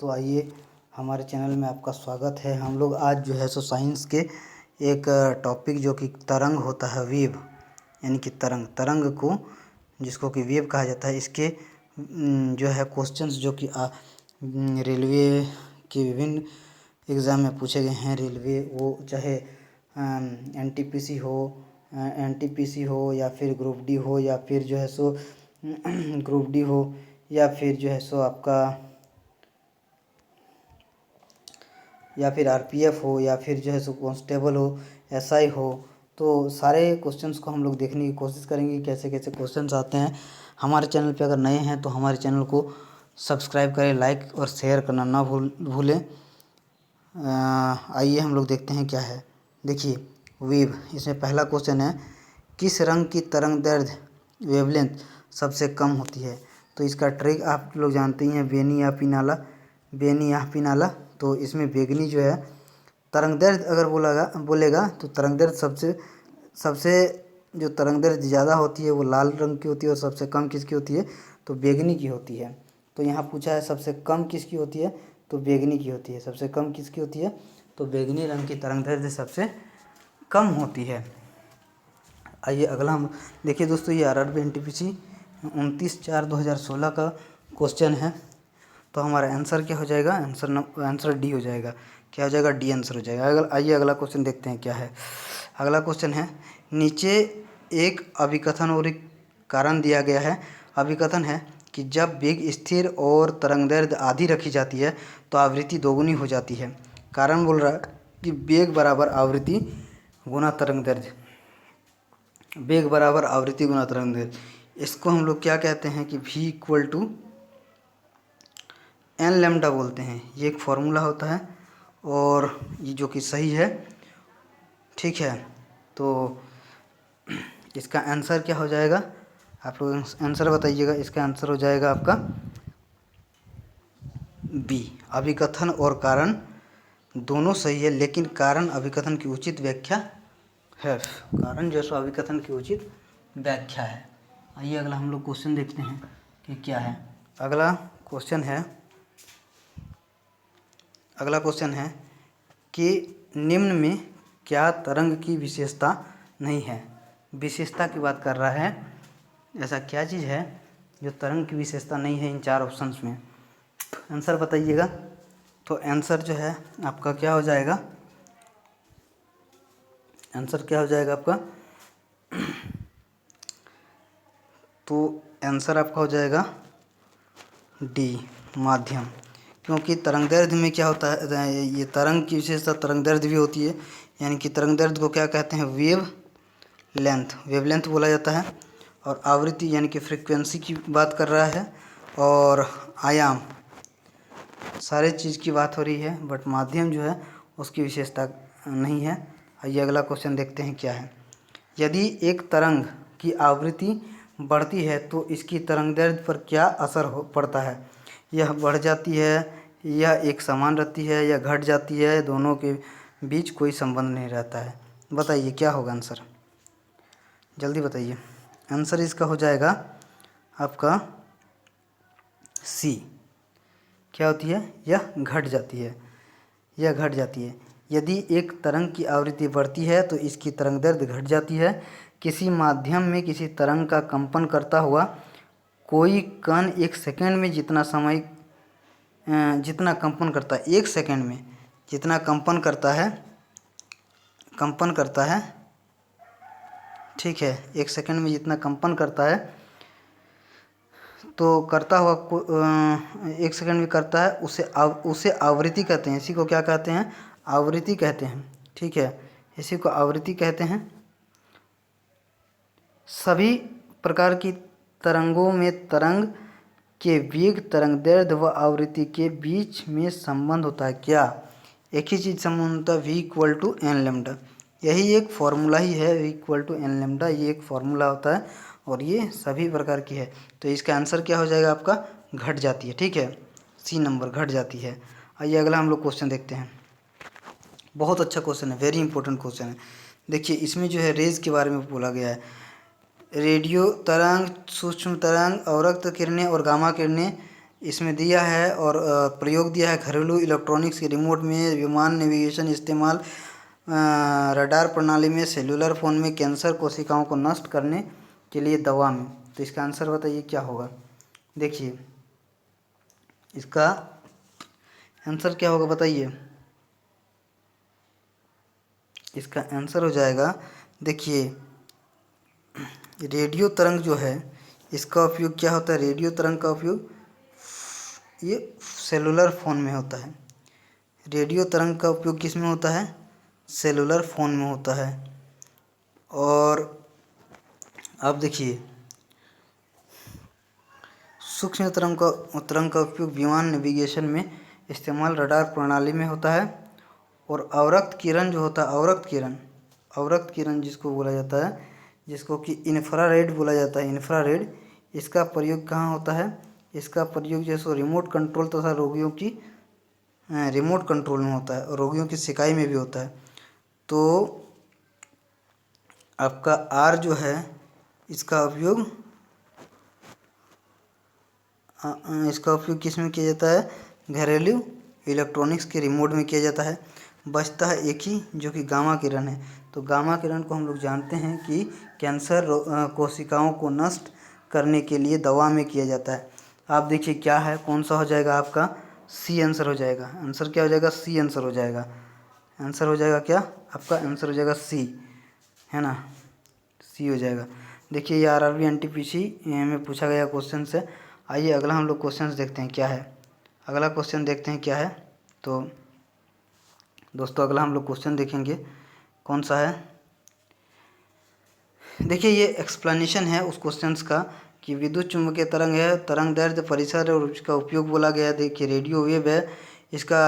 तो आइए, हमारे चैनल में आपका स्वागत है। हम लोग आज जो है सो साइंस के एक टॉपिक जो कि तरंग होता है, वेव, यानी कि तरंग को जिसको कि वेव कहा जाता है, इसके जो है क्वेश्चंस जो कि रेलवे के विभिन्न एग्ज़ाम में पूछे गए हैं। रेलवे वो चाहे एनटीपीसी हो या फिर ग्रुप डी हो या फिर जो है सो ग्रुप डी हो या फिर जो है सो आपका या फिर आरपीएफ हो या फिर जो है सो कांस्टेबल हो, एसआई हो, तो सारे क्वेश्चंस को हम लोग देखने की कोशिश करेंगे कैसे कैसे क्वेश्चंस आते हैं। हमारे चैनल पे अगर नए हैं तो हमारे चैनल को सब्सक्राइब करें, लाइक और शेयर करना ना भूलें। आइए हम लोग देखते हैं क्या है। देखिए, वेव, इसमें पहला क्वेश्चन है, किस रंग की तरंग दैर्ध्य वेवलेंथ सबसे कम होती है? तो इसका ट्रिक आप लोग जानते ही हैं, बेनी या पिनाला। तो इसमें बेगनी जो है तरंग दैर्ध्य अगर बोलेगा तो तरंग दैर्ध्य सबसे जो तरंग दैर्ध्य ज़्यादा होती है वो लाल रंग की होती है और सबसे कम किसकी होती है? तो बेगनी की होती है। तो यहाँ पूछा है सबसे कम किसकी होती है? तो बेगनी की होती है। सबसे कम किसकी होती है? तो बेगनी रंग की तरंग दैर्ध्य सबसे कम होती है। आइए अगला हम देखिए दोस्तों, ये आरआरबी एनटीपीसी 29/4/2016 का क्वेश्चन है। तो हमारा आंसर क्या हो जाएगा? आंसर डी हो जाएगा। क्या हो जाएगा? डी आंसर हो जाएगा। आइए अगला क्वेश्चन देखते हैं क्या है। अगला क्वेश्चन है, नीचे एक अभिकथन और एक कारण दिया गया है। अभिकथन है कि जब वेग स्थिर और तरंगदैर्ध्य आधी रखी जाती है तो आवृत्ति दोगुनी हो जाती है। कारण बोल रहा है कि वेग बराबर आवृत्ति गुना तरंगदैर्ध्य, वेग बराबर आवृत्ति गुना तरंगदैर्ध्य। इसको हम लोग क्या कहते हैं कि v equal to n lambda बोलते हैं। ये एक फॉर्मूला होता है और ये जो कि सही है, ठीक है। तो इसका आंसर क्या हो जाएगा? आप लोग आंसर बताइएगा। इसका आंसर हो जाएगा आपका बी। अभिकथन और कारण दोनों सही है, लेकिन कारण अभिकथन की उचित व्याख्या है। कारण जो है अभिकथन की उचित व्याख्या है। आइए अगला हम लोग क्वेश्चन देखते हैं कि क्या है। अगला क्वेश्चन है कि निम्न में क्या तरंग की विशेषता नहीं है? विशेषता की बात कर रहा है। ऐसा क्या चीज़ है जो तरंग की विशेषता नहीं है इन चार ऑप्शंस में? आंसर बताइएगा। तो आंसर जो है आपका क्या हो जाएगा? आंसर क्या हो जाएगा आपका? तो आंसर आपका हो जाएगा डी, माध्यम। क्योंकि तरंगदैर्ध्य में क्या होता है, ये तरंग की विशेषता तरंगदैर्ध्य भी होती है, यानी कि तरंगदैर्ध्य को क्या कहते हैं? वेवलेंथ बोला जाता है। और आवृत्ति यानी कि फ्रीक्वेंसी की बात कर रहा है, और आयाम, सारे चीज़ की बात हो रही है, बट माध्यम जो है उसकी विशेषता नहीं है। आइए अगला क्वेश्चन देखते हैं क्या है। यदि एक तरंग की आवृत्ति बढ़ती है तो इसकी तरंगदैर्ध्य पर क्या असर पड़ता है? यह बढ़ जाती है, यह एक समान रहती है, या घट जाती है, दोनों के बीच कोई संबंध नहीं रहता है? बताइए क्या होगा आंसर? जल्दी बताइए। आंसर इसका हो जाएगा आपका सी। क्या होती है? यह घट जाती है। यदि एक तरंग की आवृत्ति बढ़ती है तो इसकी तरंगदैर्ध्य घट जाती है। किसी माध्यम में किसी तरंग का कंपन करता हुआ कोई कण एक सेकंड में जितना कंपन करता है, एक सेकंड में जितना कंपन करता है, ठीक है, एक सेकंड में जितना कंपन करता है, तो करता हुआ एक सेकंड में करता है, उसे आवृत्ति कहते हैं। इसी को क्या कहते हैं? आवृत्ति कहते हैं, ठीक है, इसी को आवृत्ति कहते हैं। सभी प्रकार की तरंगों में तरंग के वेग, तरंगदैर्ध्य व आवृत्ति के बीच में संबंध होता है। क्या? एक ही चीज़ संबंध होता है, v equal to n lambda. यही एक फॉर्मूला ही है, v equal to n lambda, ये एक फॉर्मूला होता है और ये सभी प्रकार की है। तो इसका आंसर क्या हो जाएगा आपका? घट जाती है, ठीक है, सी नंबर, घट जाती है। आइए अगला हम लोग क्वेश्चन देखते हैं। बहुत अच्छा क्वेश्चन है, वेरी इंपॉर्टेंट क्वेश्चन है। देखिए, इसमें जो है रेज के बारे में बोला गया है। रेडियो तरंग, सूक्ष्म तरंग, अवरक्त किरणें और गामा किरणें इसमें दिया है और प्रयोग दिया है घरेलू इलेक्ट्रॉनिक्स के रिमोट में, विमान नेविगेशन इस्तेमाल, रडार प्रणाली में, सेलुलर फ़ोन में, कैंसर कोशिकाओं को नष्ट करने के लिए दवा में। तो इसका आंसर बताइए क्या होगा। देखिए इसका आंसर क्या होगा बताइए। इसका आंसर हो जाएगा, देखिए रेडियो तरंग जो है इसका उपयोग क्या होता है, रेडियो तरंग का उपयोग ये सेलुलर फ़ोन में होता है। रेडियो तरंग का उपयोग किस में होता है, सेलुलर फ़ोन में होता है। और अब देखिए सूक्ष्म तरंग का उपयोग विमान नेविगेशन में इस्तेमाल, रडार प्रणाली में होता है। और अवरक्त किरण जो होता है, अवरक्त किरण जिसको बोला जाता है, जिसको कि इंफ्रारेड बोला जाता है, इंफ्रारेड, इसका प्रयोग कहाँ होता है, इसका प्रयोग जैसे रिमोट कंट्रोल तथा रोगियों की रिमोट कंट्रोल में होता है और रोगियों की सिकाई में भी होता है। तो आपका आर जो है इसका उपयोग किस में किया जाता है, घरेलू इलेक्ट्रॉनिक्स के रिमोट में किया जाता है। बचता है एक ही जो कि गामा किरण है। तो गामा किरण को हम लोग जानते हैं कि कैंसर कोशिकाओं को नष्ट करने के लिए दवा में किया जाता है। आप देखिए क्या है, कौन सा हो जाएगा आपका, सी आंसर हो जाएगा। आंसर क्या हो जाएगा, सी आंसर हो जाएगा। आंसर हो जाएगा क्या आपका, आंसर हो जाएगा सी, है ना, सी हो जाएगा। देखिए ये आरआरबी एनटीपीसी में पूछा गया क्वेश्चन से। आइए अगला हम लोग क्वेश्चन देखते हैं क्या है। अगला क्वेश्चन देखते हैं क्या है। तो दोस्तों अगला हम लोग क्वेश्चन देखेंगे कौन सा है। देखिए ये एक्सप्लेनेशन है उस क्वेश्चंस का कि विद्युत चुम्बकीय तरंग है, तरंग दैर्ध्य परिसर और उसका उपयोग बोला गया है। देखिए रेडियो वेव है, इसका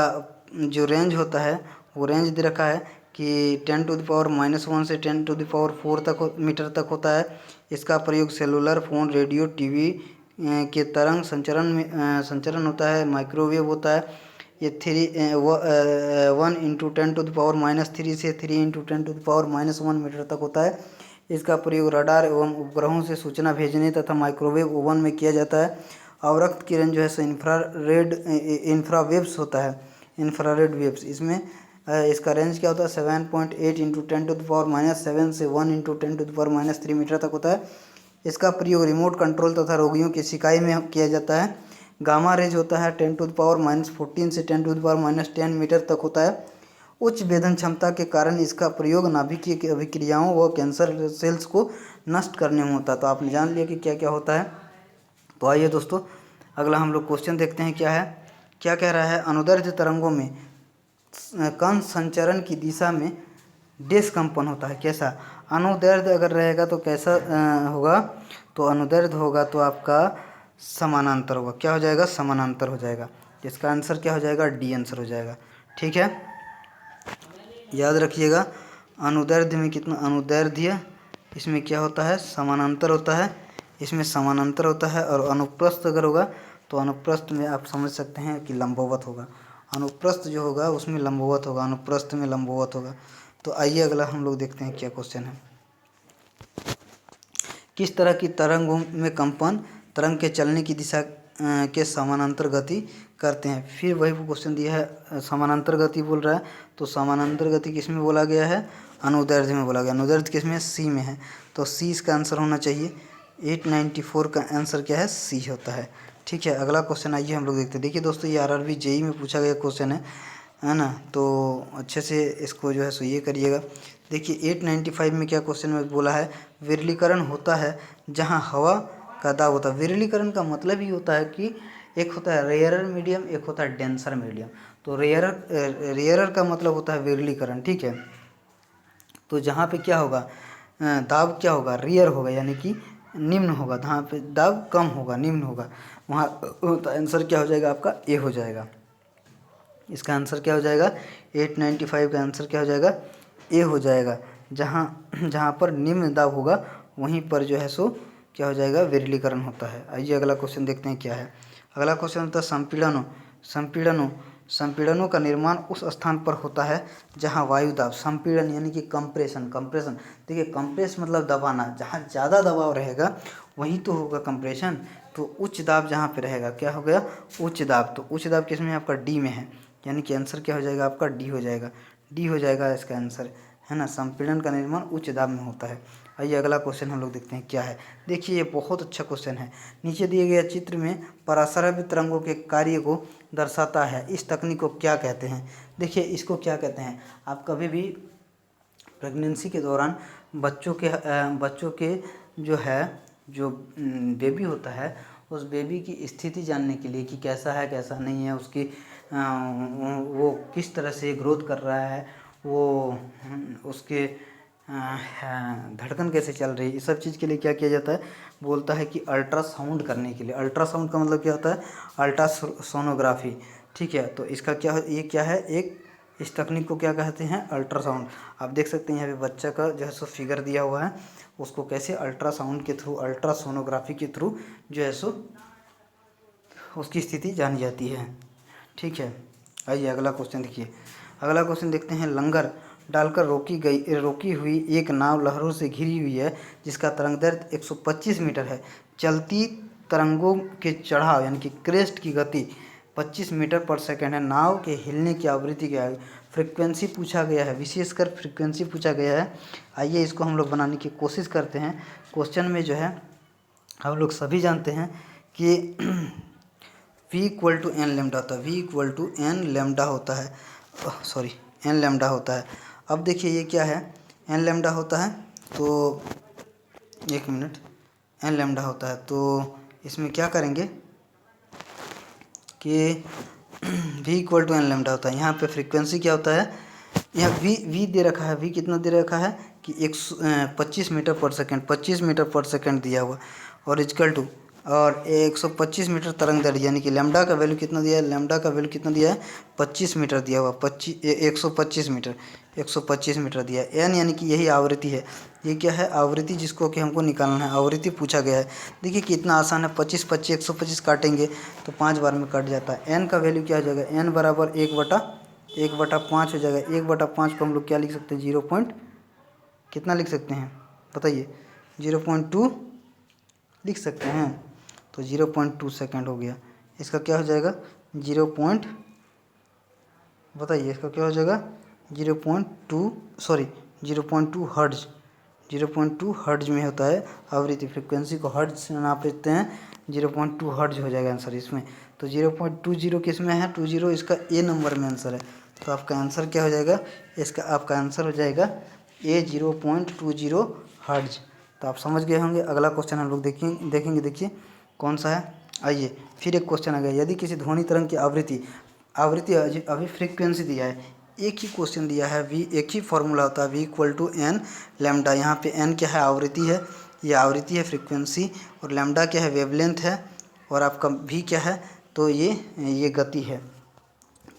जो रेंज होता है वो रेंज दे रखा है कि 10⁻⁻1 से 10⁻⁴ तक मीटर तक होता है। इसका प्रयोग सेलुलर फ़ोन, रेडियो, टीवी के तरंग संचरण होता है, माइक्रोवेव होता है। ये 1 × 10⁻³ से 3 × 10⁻⁻1 मीटर तक होता है। इसका प्रयोग रडार एवं उपग्रहों से सूचना भेजने तथा माइक्रोवेव ओवन में किया जाता है। अवरक्त किरण जो है सो इंफ्रावेव्स होता है, इंफ्रारेड वेव्स। इसमें इसका रेंज क्या होता है, 7.8 × 10⁻⁷ से 1 × 10⁻³ मीटर तक होता है। इसका प्रयोग रिमोट कंट्रोल तथा रोगियों की सिकाई में किया जाता है। गामा रेज होता है 10⁻14 से 10⁻10 मीटर तक होता है। उच्च वेधन क्षमता के कारण इसका प्रयोग नाभिकीय अभिक्रियाओं व कैंसर सेल्स को नष्ट करने में होता है। तो आपने जान लिया कि क्या क्या होता है। तो आइए दोस्तों अगला हम लोग क्वेश्चन देखते हैं क्या है। क्या कह रहा है, अनुदैर्ध्य तरंगों में कण संचरण की दिशा में डेस कंपन होता है। कैसा, अनुदैर्ध्य अगर रहेगा तो कैसा होगा, तो अनुदैर्ध्य होगा तो आपका समानांतर होगा। क्या हो जाएगा, समानांतर हो जाएगा। इसका आंसर क्या हो जाएगा, डी आंसर हो जाएगा। ठीक है, याद रखिएगा अनुदैर्ध्य में कितना, अनुदैर्ध्य इसमें क्या होता है, समानांतर होता है, इसमें समानांतर होता है। और अनुप्रस्थ अगर होगा तो अनुप्रस्थ में आप समझ सकते हैं कि लंबवत होगा। अनुप्रस्थ जो होगा उसमें लंबवत होगा, अनुप्रस्थ में लंबवत होगा। तो आइए अगला हम लोग देखते हैं क्या क्वेश्चन है। किस तरह की तरंगों में कंपन तरंग के चलने की दिशा के समानांतर गति करते हैं। फिर वही क्वेश्चन दिया है, समानांतर गति बोल रहा है। तो समानांतर गति किस में बोला गया है, अनुदैर्ध्य में बोला गया। अनुदैर्ध्य किस में, सी में है। तो सी इसका आंसर होना चाहिए। 894 का आंसर क्या है, सी होता है। ठीक है, अगला क्वेश्चन आइए हम लोग देखते हैं। देखिए दोस्तों ये आरआरबी जेई में पूछा गया क्वेश्चन है ना। तो अच्छे से इसको जो है सो ये करिएगा। देखिए 895 में क्या क्वेश्चन में बोला है, विरलीकरण होता है जहाँ हवा का दाब होता है। विरलीकरण का मतलब ही होता है कि एक होता है रेयरर मीडियम, एक होता है डेंसर मीडियम। तो रेयरर का मतलब होता है विरलीकरण। ठीक है, तो जहाँ पे क्या होगा, दाब क्या होगा, रेयर होगा, यानी कि निम्न होगा। जहाँ पे दाब कम होगा, निम्न होगा, वहाँ तो आंसर क्या हो जाएगा आपका, ए हो जाएगा। इसका आंसर क्या हो जाएगा, 895 का आंसर क्या हो जाएगा, ए हो जाएगा। जहाँ पर निम्न दाब होगा वहीं पर जो है सो क्या हो जाएगा, विरलीकरण होता है। आइए अगला क्वेश्चन देखते हैं क्या है। अगला क्वेश्चन होता है संपीड़नों का निर्माण उस स्थान पर होता है जहाँ वायु दाब, संपीड़न यानी कि कंप्रेशन। देखिए कंप्रेस मतलब दबाना, जहाँ ज़्यादा दबाव रहेगा वहीं तो होगा कंप्रेशन। तो उच्च दाब जहाँ पे रहेगा क्या हो गया, उच्च दाब। तो उच्च दाब किसमें है आपका, डी में है, यानी कि आंसर क्या हो जाएगा आपका, डी हो जाएगा, डी हो जाएगा इसका आंसर, है ना। संपीड़न का निर्माण उच्च दाब में होता है। आइए अगला क्वेश्चन हम लोग देखते हैं क्या है। देखिए ये बहुत अच्छा क्वेश्चन है। नीचे दिए गए चित्र में पराश्रव्य तरंगों के कार्य को दर्शाता है, इस तकनीक को क्या कहते हैं। देखिए इसको क्या कहते हैं, आप कभी भी प्रेगनेंसी के दौरान बच्चों के जो है, जो बेबी होता है, उस बेबी की स्थिति जानने के लिए कि कैसा है कैसा नहीं है, उसकी वो किस तरह से ग्रोथ कर रहा है, वो उसके धड़कन कैसे चल रही है, इस सब चीज़ के लिए क्या किया जाता है, बोलता है कि अल्ट्रासाउंड करने के लिए। अल्ट्रासाउंड का मतलब क्या होता है, अल्ट्रासोनोग्राफी, ठीक है। तो इसका क्या, ये क्या है, एक इस तकनीक को क्या कहते हैं, अल्ट्रासाउंड। आप देख सकते हैं यहाँ पे बच्चा का जो है सो फिगर दिया हुआ है, उसको कैसे अल्ट्रासाउंड के थ्रू, अल्ट्रासोनोग्राफी के थ्रू जो है सो उसकी स्थिति जानी जाती है, ठीक है। आइए अगला क्वेश्चन देखिए। अगला क्वेश्चन देखते हैं। लंगर डालकर रोकी हुई एक नाव लहरों से घिरी हुई है, जिसका तरंग दैर्ध्य 125 मीटर है। चलती तरंगों के चढ़ाव यानी कि क्रेस्ट की गति 25 मीटर पर सेकंड है। नाव के हिलने की आवृत्ति क्या है, फ्रीक्वेंसी पूछा गया है, विशेषकर फ्रीक्वेंसी पूछा गया है। आइए इसको हम लोग बनाने की कोशिश करते हैं। क्वेश्चन में जो है हम लोग सभी जानते हैं कि v equal to n lambda होता है, v equal to n lambda होता है, सॉरी एन लेमडा होता है। अब देखिए ये क्या है, एन लेमडा होता है, तो एक मिनट, एन लेमडा होता है, तो इसमें क्या करेंगे कि v equal to n lambda होता है। यहाँ पे फ्रीक्वेंसी क्या होता है, यहाँ v दे रखा है, v कितना दे रखा है कि 125 मीटर पर सेकंड, 25 मीटर पर सेकंड दिया हुआ, और इक्वल टू, और 125 मीटर तरंग दैर्ध्य, यानी कि लैम्डा का वैल्यू कितना दिया है, लैम्डा का वैल्यू कितना दिया है, 25 मीटर दिया हुआ, 125 मीटर, 125 मीटर दिया है। एन यानी कि यही आवृत्ति है, ये क्या है, आवृत्ति, जिसको कि हमको निकालना है, आवृत्ति पूछा गया है। देखिए कितना आसान है, 25 25 125 काटेंगे तो 5 बार में कट जाता है। एन का वैल्यू क्या हो जाएगा, एन बराबर 1/5 हो जाएगा। 1/5 को हम लोग क्या लिख सकते हैं, 0 पॉइंट कितना लिख सकते हैं बताइए, 0.2 लिख सकते हैं, तो 0.2 सेकेंड हो गया। इसका क्या हो जाएगा, बताइए इसका क्या हो जाएगा, 0.2 सॉरी 0.2 हर्ट्ज, 0.2 हर्ट्ज में होता है आवृत्ति। फ्रिक्वेंसी को हर्ट्ज से नाप लेते हैं, 0.2 हर्ट्ज हो जाएगा आंसर इसमें। तो 0.20 किस में है, 20 इसका ए नंबर में आंसर है। तो आपका आंसर क्या हो जाएगा, इसका आपका आंसर हो जाएगा ए 0.20 हर्ट्ज। तो आप समझ गए होंगे। अगला क्वेश्चन हम लोग देखेंगे। देखिए कौन सा है। आइए फिर एक क्वेश्चन आ गया। यदि किसी ध्वनि तरंग की आवृत्ति अभी फ्रीक्वेंसी दिया है, एक ही क्वेश्चन दिया है, वी एक ही फॉर्मूला होता है, v equal to n lambda. यहाँ पे एन क्या है, आवृत्ति है, ये आवृत्ति है फ्रीक्वेंसी, और लेमडा क्या है, वेवलेंथ है, और आपका वी क्या है, तो ये गति है।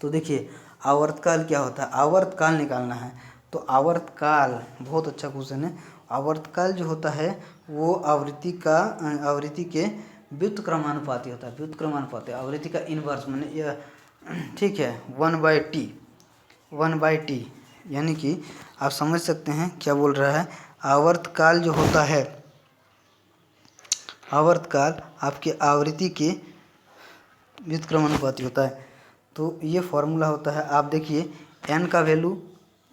तो देखिए आवर्तकाल क्या होता है, आवर्तकाल निकालना है। तो आवर्तकाल बहुत अच्छा क्वेश्चन है। आवर्तकाल जो होता है वो आवृत्ति के व्युत्क्रमानुपाती होता है, व्युत्क्रमानुपाती, आवृत्ति का इन्वर्स माने, ठीक है, 1/t, यानी कि आप समझ सकते हैं क्या बोल रहा है। आवर्तकाल जो होता है, आवर्तकाल आपके आवृत्ति के व्युत्क्रमानुपाती होता है। तो ये फॉर्मूला होता है। आप देखिए एन का वैल्यू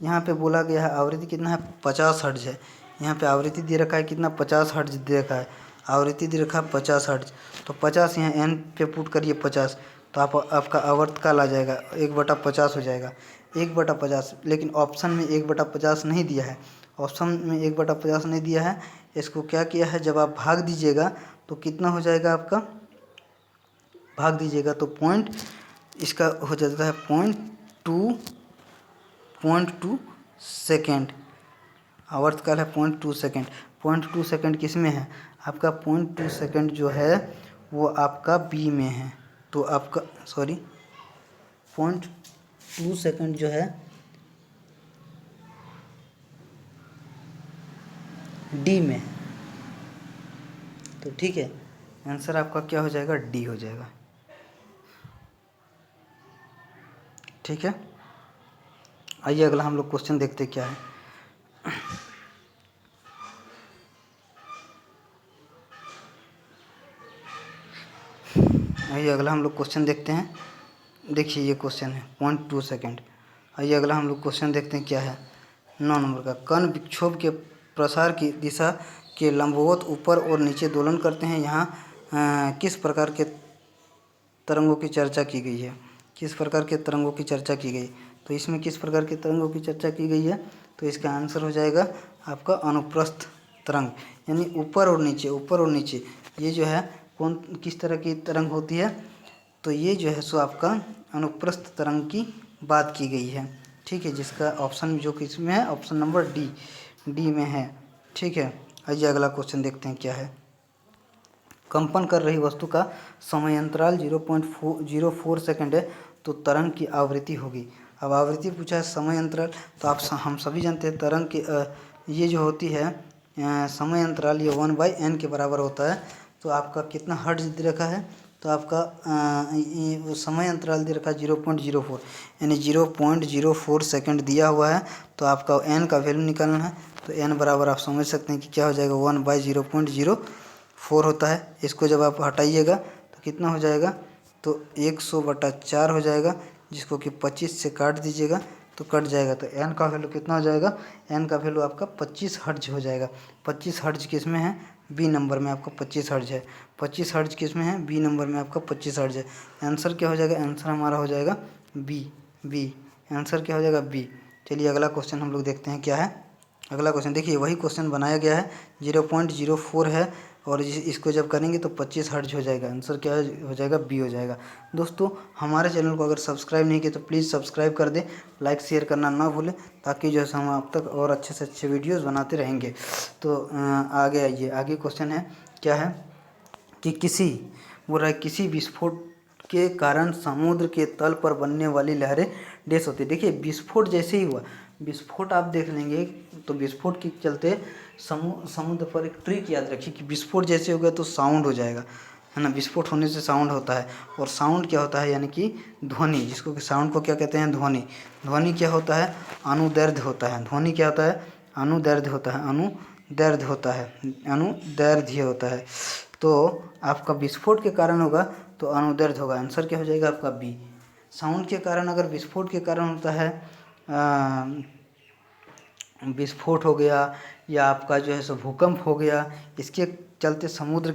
यहाँ पे बोला गया है, आवृत्ति कितना है, 50 हर्ट्ज है। यहाँ पे आवृत्ति दे रखा है कितना, 50 हर्ट्ज दे रखा है, आवृत्ति दे रखा है 50 हर्ट्ज। तो 50 यहाँ एन पे पुट करिए 50, तो आपका आवर्तकाल आ जाएगा 1/50 हो जाएगा, 1/50। लेकिन ऑप्शन में 1/50 नहीं दिया है, ऑप्शन में 1/50 नहीं दिया है। इसको क्या किया है, जब आप भाग दीजिएगा तो कितना हो जाएगा आपका, भाग दीजिएगा तो पॉइंट इसका हो जाता है 0.2 सेकेंड। आवर्तकाल है 0.2 सेकेंड। 0.2 सेकेंड किस में है आपका, 0.2 सेकेंड जो है वो आपका बी में है। तो आपका 0.2 सेकेंड जो है डी में है। तो ठीक है, आंसर आपका क्या हो जाएगा, डी हो जाएगा। ठीक है, आइए अगला हम लोग क्वेश्चन देखते क्या है। आइए अगला हम लोग क्वेश्चन देखते हैं। देखिए ये क्वेश्चन है 0.2 सेकेंड। आइए अगला हम लोग क्वेश्चन देखते हैं क्या है। 9 नंबर का, कण विक्षोभ के प्रसार की दिशा के लंबवत ऊपर और नीचे दोलन करते हैं। यहाँ किस प्रकार के तरंगों की चर्चा की गई है? किस प्रकार के तरंगों की चर्चा की गई? तो इसमें किस प्रकार के तरंगों की चर्चा की गई है? तो इसका आंसर हो जाएगा आपका अनुप्रस्थ तरंग, यानी ऊपर और नीचे, ऊपर और नीचे। ये जो है कौन किस तरह की तरंग होती है? तो ये जो है सो आपका अनुप्रस्थ तरंग की बात की गई है। ठीक है, जिसका ऑप्शन जो कि इसमें है ऑप्शन नंबर डी में है। ठीक है, आइए अगला क्वेश्चन देखते हैं क्या है। कंपन कर रही वस्तु का समय अंतराल 0.04 सेकंड है, तो तरंग की आवृत्ति होगी। अब आवृत्ति पूछा है, समय अंतराल, तो हम सभी जानते हैं तरंग की ये जो होती है समय अंतराल, ये 1/n के बराबर होता है। तो आपका कितना हर्ट्ज दे रखा है? तो आपका ये समय अंतराल दे रखा है 0.04, यानी 0.04 सेकंड दिया हुआ है। तो आपका n का वैल्यू निकालना है। तो n बराबर आप समझ सकते हैं कि क्या हो जाएगा, 1/0.04 होता है। इसको जब आप हटाइएगा तो कितना हो जाएगा? तो 100/4 हो जाएगा, जिसको कि 25 से काट दीजिएगा तो कट जाएगा। तो n का वैल्यू कितना हो जाएगा? n का वैल्यू आपका 25 हर्ट्ज हो जाएगा। 25 हर्ट्ज किस में है? बी नंबर में आपका 25 हर्ट्ज है। 25 हर्ट्ज किस में है? बी नंबर में आपका 25 हर्ट्ज है। आंसर क्या हो जाएगा? आंसर हमारा हो जाएगा बी। आंसर क्या हो जाएगा? बी। चलिए अगला क्वेश्चन हम लोग देखते हैं क्या है। अगला क्वेश्चन देखिए, वही क्वेश्चन बनाया गया है, 0.04 है, और इसको जब करेंगे तो 25 हर्ट्ज हो जाएगा। आंसर क्या हो जाएगा? बी हो जाएगा। दोस्तों हमारे चैनल को अगर सब्सक्राइब नहीं किया तो प्लीज़ सब्सक्राइब कर दें, लाइक शेयर करना ना भूलें, ताकि जो है हम आप तक और अच्छे से अच्छे वीडियोज़ बनाते रहेंगे। तो आगे आइए, आगे क्वेश्चन है क्या है कि किसी विस्फोट के कारण समुद्र के तल पर बनने वाली लहरें डैश होती है। देखिए विस्फोट जैसे ही हुआ, विस्फोट आप देख लेंगे तो विस्फोट के चलते समुद्र पर एक ट्रिक याद रखिए कि विस्फोट जैसे हो गया तो साउंड हो जाएगा, है ना। विस्फोट होने से साउंड होता है, और साउंड क्या होता है? यानी कि ध्वनि, जिसको कि साउंड को क्या कहते हैं? ध्वनि। ध्वनि क्या होता है? अनुदैर्ध्य होता है। ध्वनि क्या होता है? अनुदैर्ध्य होता है। अनुदैर्ध्य होता है। अनुदैर्ध्य होता है। तो आपका विस्फोट के कारण होगा तो अनुदैर्ध्य होगा। आंसर क्या हो जाएगा आपका? बी। साउंड के कारण, अगर विस्फोट के कारण होता है विस्फोट हो गया, या आपका जो है सो भूकंप हो गया, इसके चलते समुद्र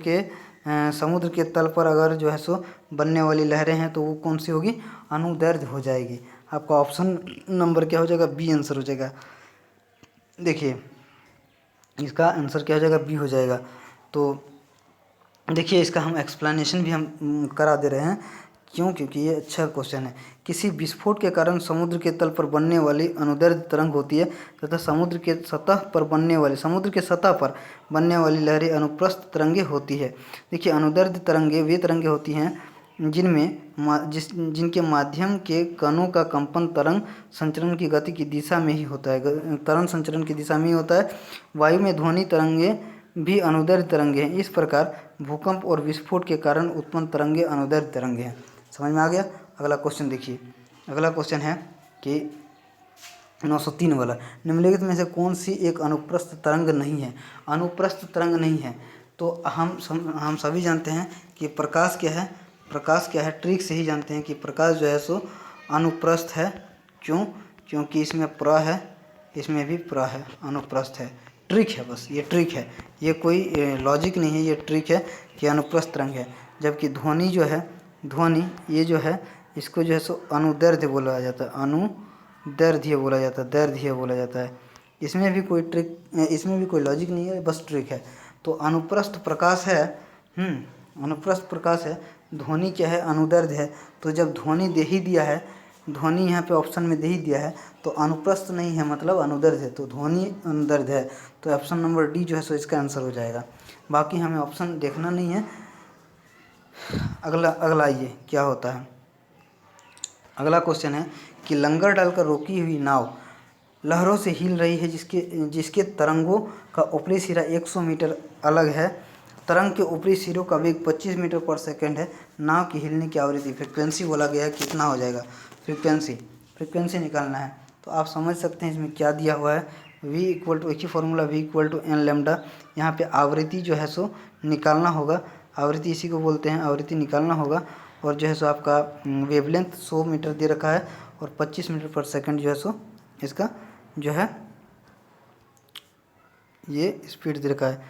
के तल पर अगर जो है सो बनने वाली लहरें हैं तो वो कौन सी होगी? अनुदैर्ध्य हो जाएगी। आपका ऑप्शन नंबर क्या हो जाएगा? बी आंसर हो जाएगा। देखिए इसका आंसर क्या हो जाएगा? बी हो जाएगा। तो देखिए इसका हम एक्सप्लेनेशन भी हम करा दे रहे हैं, क्यों? क्योंकि ये अच्छा क्वेश्चन है। किसी विस्फोट के कारण समुद्र के तल पर बनने वाली अनुदैर्ध्य तरंग होती है, तथा समुद्र के सतह पर बनने वाली लहरें अनुप्रस्थ तरंगे होती है। देखिए अनुदैर्ध्य तरंगे वे तरंगे होती हैं जिनके माध्यम के कणों का कंपन तरंग संचरण की गति की दिशा में ही होता है। तरंग संचरण की दिशा में ही होता है। वायु में ध्वनि तरंगे भी अनुदैर्ध्य तरंगे हैं। इस प्रकार भूकंप और विस्फोट के कारण उत्पन्न तरंगे अनुदैर्ध्य तरंगे हैं। समझ में आ गया? अगला क्वेश्चन देखिए। अगला क्वेश्चन है कि 903 वाला, निम्नलिखित में से कौन सी एक अनुप्रस्थ तरंग नहीं है? अनुप्रस्थ तरंग नहीं है तो हम सभी जानते हैं कि प्रकाश क्या है? प्रकाश क्या है? ट्रिक से ही जानते हैं कि प्रकाश जो है सो अनुप्रस्थ है। क्यों? क्योंकि इसमें प्र है, इसमें भी प्र है, अनुप्रस्थ है। ट्रिक है, बस ये ट्रिक है, ये कोई लॉजिक नहीं है, ये ट्रिक है कि अनुप्रस्थ तरंग है। जबकि ध्वनि जो है, ध्वनि ये जो है इसको जो है सो अनुदैर्ध्य बोला जाता है, अनुदैर्ध्य बोला जाता है, दैर्ध्य बोला जाता है। इसमें भी कोई ट्रिक, इसमें भी कोई लॉजिक नहीं है, बस ट्रिक है। तो अनुप्रस्थ प्रकाश है, अनुप्रस्थ प्रकाश है। ध्वनि क्या है? अनुदैर्ध्य है। तो जब ध्वनि दे ही दिया है, ध्वनि यहाँ पे ऑप्शन में दे ही दिया है, तो अनुप्रस्थ नहीं है मतलब अनुदैर्ध्य है, तो ध्वनि अनुदैर्ध्य है। तो ऑप्शन नंबर डी जो है सो इसका आंसर हो जाएगा। बाकी हमें ऑप्शन देखना नहीं है। अगला आइए क्या होता है। अगला क्वेश्चन है कि लंगर डालकर रोकी हुई नाव लहरों से हिल रही है, जिसके तरंगों का ऊपरी सिरा 100 मीटर अलग है। तरंग के ऊपरी सिरों का वेग 25 मीटर पर सेकंड है। नाव की हिलने की आवृत्ति, फ्रिक्वेंसी बोला गया है, कितना हो जाएगा? फ्रिक्वेंसी निकालना है। तो आप समझ सकते हैं इसमें क्या दिया हुआ है, v इक्वल टू, एक ही formula, v equal to n lambda. यहाँ पे आवृत्ति जो है सो निकालना होगा, आवृत्ति इसी को बोलते हैं, आवृत्ति निकालना होगा। और जो है सो आपका वेवलेंथ 100 मीटर दे रखा है और 25 मीटर पर सेकंड जो है सो इसका जो है ये स्पीड दे रखा है।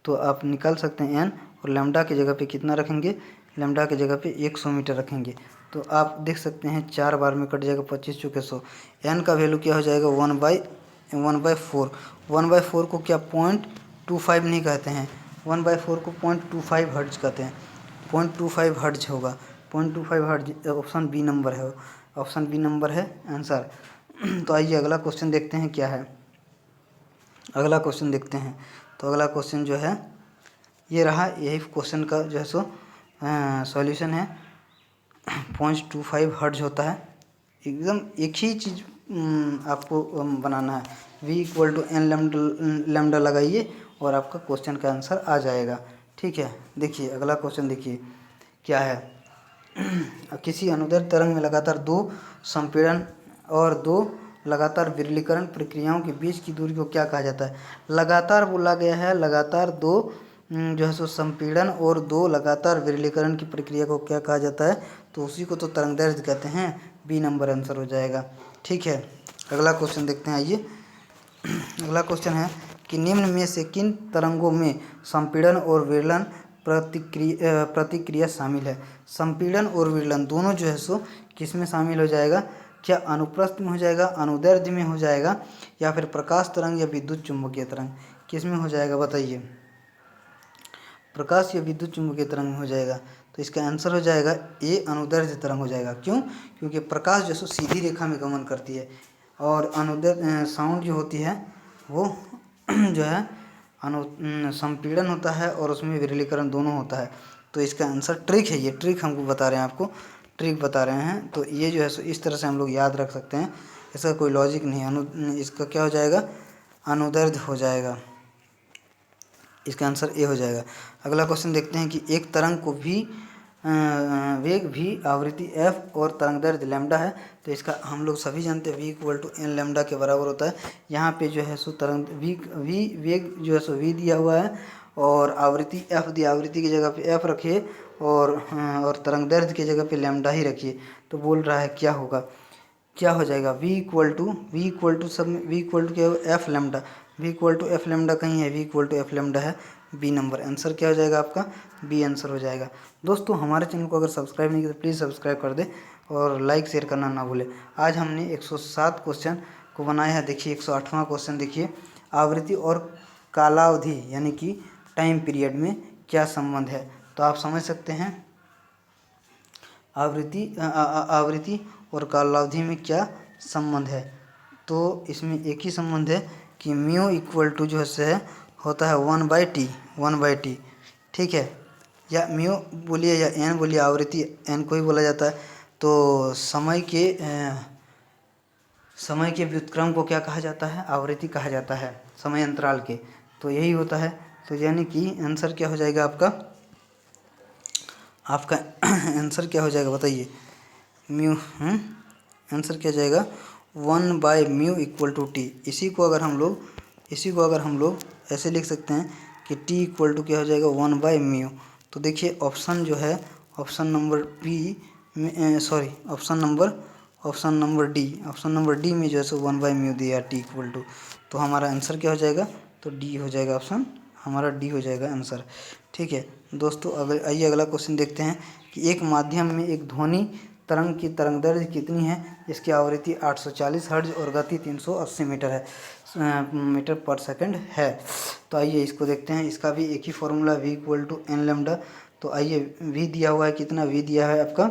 तो आप निकाल सकते हैं एन, और लैम्डा की जगह पे कितना रखेंगे, लैम्डा की जगह पे 100 मीटर रखेंगे। तो आप देख सकते हैं 4 बार में कट जाएगा, 25 चुके 100। एन का वैल्यू क्या हो जाएगा 1/4। 1/4 को क्या 0.25 नहीं कहते हैं, 1/4 को 0.25 हर्ट्ज कहते हैं। 0.25 हर्ट्ज होगा, 0.25 हर्ट्ज ऑप्शन बी नंबर है, ऑप्शन बी नंबर है आंसर। तो आइए अगला क्वेश्चन देखते हैं क्या है। अगला क्वेश्चन देखते हैं। तो अगला क्वेश्चन जो है ये रहा, यही क्वेश्चन का जो है सो सॉल्यूशन है। 0.25 हर्ट्ज होता है, एकदम एक ही चीज़ आपको बनाना है। v=n लैम्डा लगाइए और आपका क्वेश्चन का आंसर आ जाएगा। ठीक है, देखिए अगला क्वेश्चन देखिए क्या है। किसी अनुदैर्ध्य तरंग में लगातार 2 संपीड़न और 2 लगातार विरलीकरण प्रक्रियाओं के बीच की दूरी को क्या कहा जाता है। लगातार बोला गया है, लगातार 2 जो है सो संपीड़न और 2 लगातार विरलीकरण की प्रक्रिया को क्या कहा जाता है, तो उसी को तो तरंगदैर्ध्य कहते हैं। बी नंबर आंसर हो जाएगा। ठीक है, अगला क्वेश्चन देखते हैं। आइए अगला क्वेश्चन है कि निम्न में से किन तरंगों में संपीड़न और विरलन प्रतिक्रिया शामिल है। संपीड़न और विरलन दोनों जो है सो किस में शामिल हो जाएगा, क्या अनुप्रस्थ में हो जाएगा, अनुदैर्ध्य में हो जाएगा, या फिर प्रकाश तरंग या विद्युत चुम्बकीय तरंग, किस में हो जाएगा बताइए। प्रकाश या विद्युत चुम्बकीय तरंग में हो जाएगा। तो इसका आंसर हो जाएगा ए, अनुदैर्ध्य तरंग हो जाएगा। क्यों, क्योंकि प्रकाश जो है सीधी रेखा में गमन करती है और अनुदैर्ध्य साउंड जो होती है वो जो है संपीड़न होता है और उसमें विरलीकरण दोनों होता है। तो इसका आंसर ट्रिक है, ये ट्रिक हमको बता रहे हैं, आपको ट्रिक बता रहे हैं। तो ये जो है सो इस तरह से हम लोग याद रख सकते हैं, इसका कोई लॉजिक नहीं है। इसका क्या हो जाएगा, अनुदैर्ध्य हो जाएगा। इसका आंसर ए हो जाएगा। अगला क्वेश्चन देखते हैं कि एक तरंग को भी वेग भी, आवृत्ति एफ और तरंगदैर्ध्य लैम्डा है। तो इसका हम लोग सभी जानते हैं v=n लैम्डा के बराबर होता है। यहाँ पे जो है सो तरंग वी वेग जो है सो v दिया हुआ है और आवृत्ति एफ दिया, आवृत्ति की जगह पे एफ रखिए और तरंगदैर्ध्य की जगह पे लैम्डा ही रखिए। तो बोल रहा है क्या होगा, क्या हो जाएगा, v= सब में v= क्या होगा एफ लैम्डा, v=f लैम्डा कहीं है, v=f लैम्डा है। बी नंबर आंसर क्या हो जाएगा आपका, बी आंसर हो जाएगा। दोस्तों हमारे चैनल को अगर सब्सक्राइब नहीं किया तो प्लीज़ सब्सक्राइब कर दे और लाइक शेयर करना ना भूलें। आज हमने 107 क्वेश्चन को बनाया है। देखिए 108वां क्वेश्चन देखिए, आवृत्ति और कालावधि यानी कि टाइम पीरियड में क्या संबंध है। तो आप समझ सकते हैं आवृत्ति और कालावधि में क्या संबंध है। तो इसमें एक ही संबंध है कि μ जो है होता है 1/t। ठीक है, या म्यू बोलिए या एन बोलिए, आवृत्ति एन को ही बोला जाता है। तो समय के व्युत्क्रम को क्या कहा जाता है, आवृत्ति कहा जाता है, समय अंतराल के। तो यही होता है। तो यानी कि आंसर क्या हो जाएगा आपका आंसर क्या हो जाएगा बताइए, म्यू आंसर क्या जाएगा 1/μ=t। इसी को अगर हम लोग ऐसे लिख सकते हैं कि t क्या हो जाएगा 1/μ। तो देखिए ऑप्शन जो है, ऑप्शन नंबर बी में ऑप्शन नंबर डी में जो है सो 1/μ दिया t। तो हमारा आंसर क्या हो जाएगा, तो डी हो जाएगा, ऑप्शन हमारा डी हो जाएगा आंसर। ठीक है दोस्तों, आइए अगला क्वेश्चन देखते हैं कि एक माध्यम में एक ध्वनि तरंग की तरंगदैर्ध्य कितनी है। इसकी आवृत्ति 840 हर्ट्ज और गति 380 मीटर पर सेकंड है। तो आइए इसको देखते हैं। इसका भी एक ही फॉर्मूला v=n लैम्डा। तो आइए v दिया हुआ है, कितना v दिया है आपका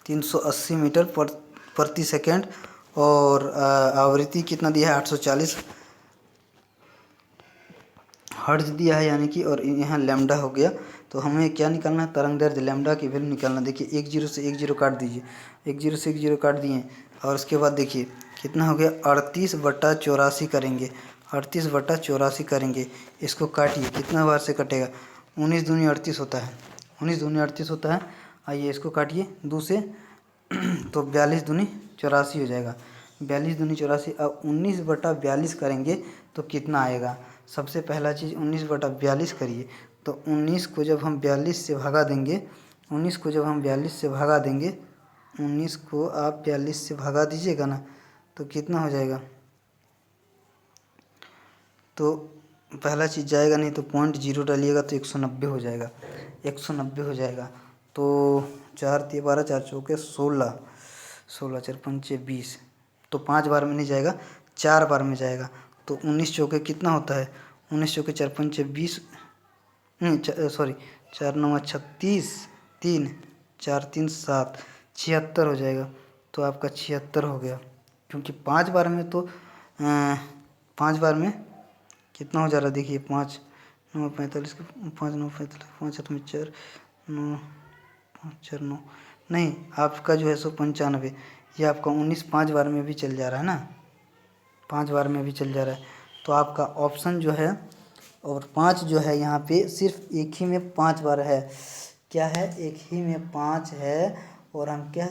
380 मीटर प्रति सेकंड और आवृत्ति कितना दिया है 840 हर्ट्ज दिया है यानी कि, और यहाँ लैम्डा हो गया। तो हमें क्या निकालना है, तरंगदैर्ध्य लैम्डा की वैल्यू निकालना। देखिए 1 0 से 1 0 काट दीजिए, 1 0 से 1 0 काट दिए और उसके बाद देखिए कितना हो गया 38/84 करेंगे, 38/84 करेंगे। इसको काटिए, कितना बार से कटेगा 19 दूनी 38 होता है, 19 दूनी 38 होता है। आइए इसको काटिए 2 से तो 42 दूनी 84 हो जाएगा, 42 दूनी 84। अब 19/42 करेंगे तो कितना आएगा। सबसे पहला चीज़ 19/42 करिए। तो 19 को जब हम 42 से भगा देंगे 19 को जब हम 42 से भगा देंगे, 19 को आप 42 से भगा दीजिएगा ना तो कितना हो जाएगा, तो पहला चीज़ जाएगा नहीं तो 0.0 डालिएगा तो 190 हो जाएगा, 190 हो जाएगा। तो 4 × 12 4 चौके 16, 16 4 पंचे 20, तो 5 बार में नहीं जाएगा, 4 बार में जाएगा। तो 19 चौके कितना होता है, 19 चौके 4 पंचे 20, सॉरी 4 9 36, 3 4 3 7, 76 हो जाएगा। तो आपका 76 हो गया, क्योंकि 5 बार में तो 5 बार में कितना हो जा रहा है देखिए, 5 9 45 5 9 45 5 7 में 4 9 5 4 9, नहीं आपका जो है 95, ये आपका 19 5 बार में भी चल जा रहा है ना, 5 बार में भी चल जा रहा है। तो आपका ऑप्शन जो है और 5 जो है यहाँ पे सिर्फ एक ही में 5 बार है, क्या है, एक ही में 5 है और हम क्या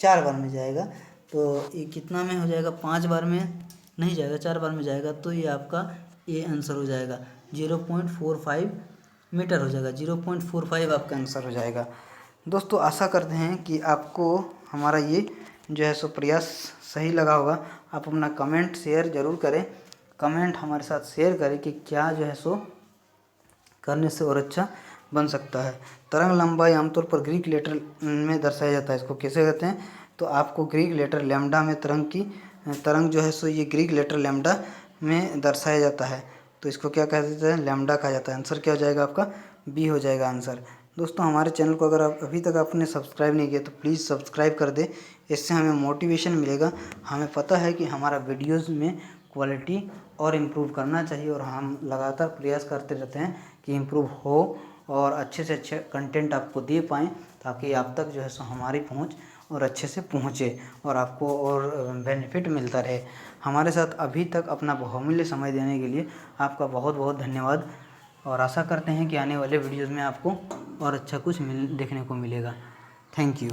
4 बार में जाएगा। तो ये कितना में हो जाएगा, 5 बार में नहीं जाएगा, 4 बार में जाएगा। तो ये आपका ए आंसर हो जाएगा, 0.45 मीटर हो जाएगा, 0.45 आपका आंसर हो जाएगा। दोस्तों आशा करते हैं कि आपको हमारा ये जो है सो प्रयास सही लगा होगा। आप अपना कमेंट शेयर ज़रूर करें, कमेंट हमारे साथ शेयर करें कि क्या जो है सो करने से और अच्छा बन सकता है। तरंग लंबाई आमतौर पर ग्रीक लेटर में दर्शाया जाता है, इसको कैसे कहते हैं, तो आपको ग्रीक लेटर लैम्डा में तरंग जो है सो ये ग्रीक लेटर लैम्डा में दर्शाया जाता है, तो इसको क्या कहते हैं, लैम्डा कहा जाता है। आंसर क्या हो जाएगा आपका, बी हो जाएगा आंसर। दोस्तों हमारे चैनल को अगर आप अभी तक आपने सब्सक्राइब नहीं किया तो प्लीज़ सब्सक्राइब कर दें, इससे हमें मोटिवेशन मिलेगा। हमें पता है कि हमारा वीडियोज़ में क्वालिटी और इम्प्रूव करना चाहिए और हम लगातार प्रयास करते रहते हैं कि इम्प्रूव हो और अच्छे से अच्छे कंटेंट आपको दे पाएँ, ताकि आप तक जो है सो हमारी पहुंच और अच्छे से पहुंचे और आपको और बेनिफिट मिलता रहे। हमारे साथ अभी तक अपना बहुमूल्य समय देने के लिए आपका बहुत बहुत धन्यवाद और आशा करते हैं कि आने वाले वीडियोज़ में आपको और अच्छा कुछ देखने को मिलेगा। Thank you.